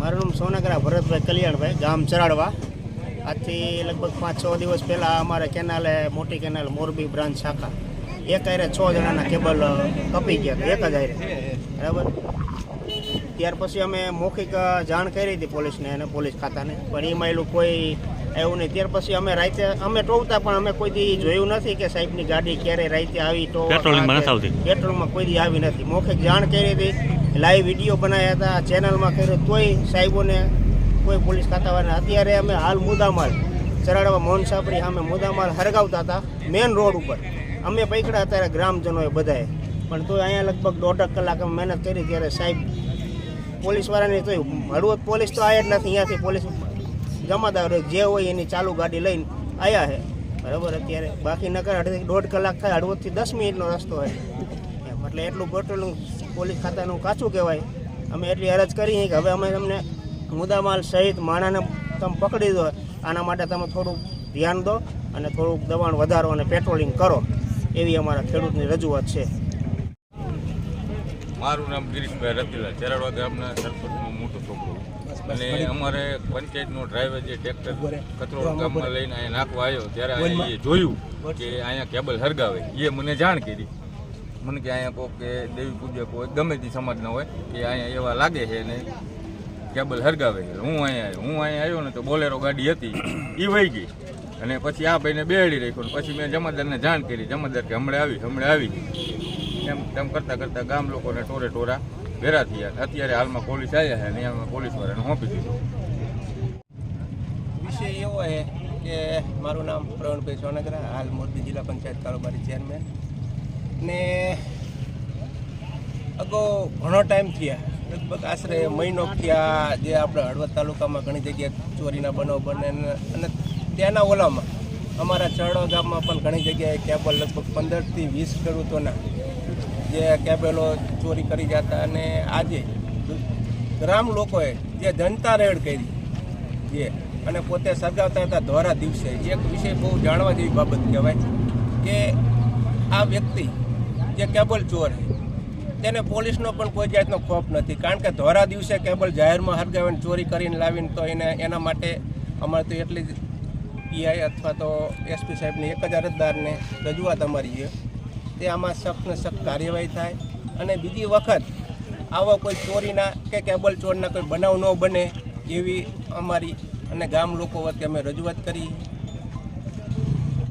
મારું નામ સોનાગરા ભરતભાઈ કલ્યાણભાઈ, ગામ ચરાડવા. આજથી લગભગ 5-6 દિવસ પહેલાં અમારે કેનાલે, મોટી કેનાલ મોરબી બ્રાન્ચ શાખા, એક હારે 6 જણાના કેબલ કપી ગયા હતા, એક જ હારે, બરાબર. ત્યાર પછી અમે મૌખિક જાણ કરી હતી પોલીસને અને પોલીસ ખાતાને, પણ એમાં એલું કોઈ એવું નહીં. ત્યાર પછી અમે રાતે અમે ટોવતા, પણ અમે કોઈ દી જોયું નથી કે સાહેબની ગાડી ક્યારે રાતે આવી, તો પેટ્રોલમાં કોઈ દી આવી નથી. મૌખિક જાણ કરી હતી, લાઈવ વિડીયો બનાવ્યા હતા, ચેનલમાં કર્યું, તોય સાહેબોને કોઈ પોલીસ ખાતાવાળા. અત્યારે અમે હાલ મુદ્દામાલ ચરાડવા મોહન સાપડી સામે મુદ્દામાલ હરગાવતા હતા મેન રોડ ઉપર. અમે પકડ્યા અત્યારે ગ્રામજનોએ બધાએ, પણ તોય અહીંયા લગભગ 1.5 કલાક અમે મહેનત કરી. ત્યારે સાહેબ પોલીસવાળાની તોય હળવદ પોલીસ તો આવ્યા જ નથી. અહીંયાથી પોલીસ જમાદાર જે હોય એની ચાલુ ગાડી લઈને આવ્યા છે, બરાબર. અત્યારે બાકી નકર 1.5 કલાક થાય, હળવદથી 10 મિનિટનો રસ્તો હોય એમ. એટલે એટલું પેટ્રોલિંગ પોલીસ ખાતાનું કાચું કહેવાય. અમે એટલી અરજ કરી કે હવે અમે તમને મુદ્દામાલ સહિત માણાને તમે પકડી દો, આના માટે તમે થોડુંક ધ્યાન દો અને થોડુંક દબાણ વધારો અને પેટ્રોલિંગ કરો, એવી અમારા ખેડૂતની રજૂઆત છે. મારું નામ ગિરીશભાઈ રતીલા, ચરાડવા ગામના સરપંચનો મોટો છોકરો. અને અમારે પંચાયતનો ડ્રાઈવર જે ટ્રેક્ટર કચરો ગામમાં લઈને અહીંયા નાખવા આવ્યો, ત્યારે અહીંયા જોયું કે અહીંયા કેબલ હરગાવે. એ મને જાણ કરી, મને કે અહીંયા કોઈ કે દેવી પૂજક હોય, ગમે તે સમાજના હોય, કે અહીંયા એવા લાગે છે ને કેબલ હરગાવે. હું અહીંયા આવ્યો ને તો બોલેરો ગાડી હતી, એ વહી ગઈ. અને પછી આ ભાઈને બેહાડી રાખ્યો. પછી મેં જમાદારને જાણ કરી. જમાદાર કે હમણાં આવી એમ તેમ કરતાં ગામ લોકોને ટોરા ભેરા થયા. અત્યારે હાલમાં પોલીસ આવ્યા છે અને અમે પોલીસવાળાને સોંપી દીધું. વિષય એવો છે કે મારું નામ પ્રવીણભાઈ સોનાગરા, હાલ મોરબી જિલ્લા પંચાયત કારોબારી ચેરમેન. ને અગાઉ ઘણો ટાઈમ થયા, લગભગ આશરે મહિનો થયા, જે આપણે હળવદ તાલુકામાં ઘણી જગ્યાએ ચોરીના બનાવ બને. અને ત્યાંના ઓલામાં અમારા ચરડવા ગામમાં પણ ઘણી જગ્યાએ કેબલ લગભગ 15થી 20 ખેડૂતોના જે કેબલો ચોરી કરી જતા. અને આજે ગ્રામ લોકોએ જે જનતા રેડ કરી જે અને પોતે સળગાવતા હતા ધોરા દિવસે, એક વિષય બહુ જાણવા જેવી બાબત કહેવાય કે આ વ્યક્તિ જે કેબલ ચોર તેને પોલીસનો પણ કોઈ જાતનો ખોફ નથી. કારણ કે ધોરા દિવસે કેબલ જાહેરમાં હરગાવીને ચોરી કરીને લાવીને, તો એના માટે અમારે તો એટલી જ પીઆઈ અથવા તો એસપી સાહેબની એક જ અરજદારને રજૂઆત અમારી છે તે આમાં સખ્ત ને સખ્ત કાર્યવાહી થાય. અને બીજી વખત આવા કોઈ ચોરીના કે કેબલ ચોરના કોઈ બનાવ ન બને એવી અમારી અને ગામ લોકો વચ્ચે અમે રજૂઆત કરી.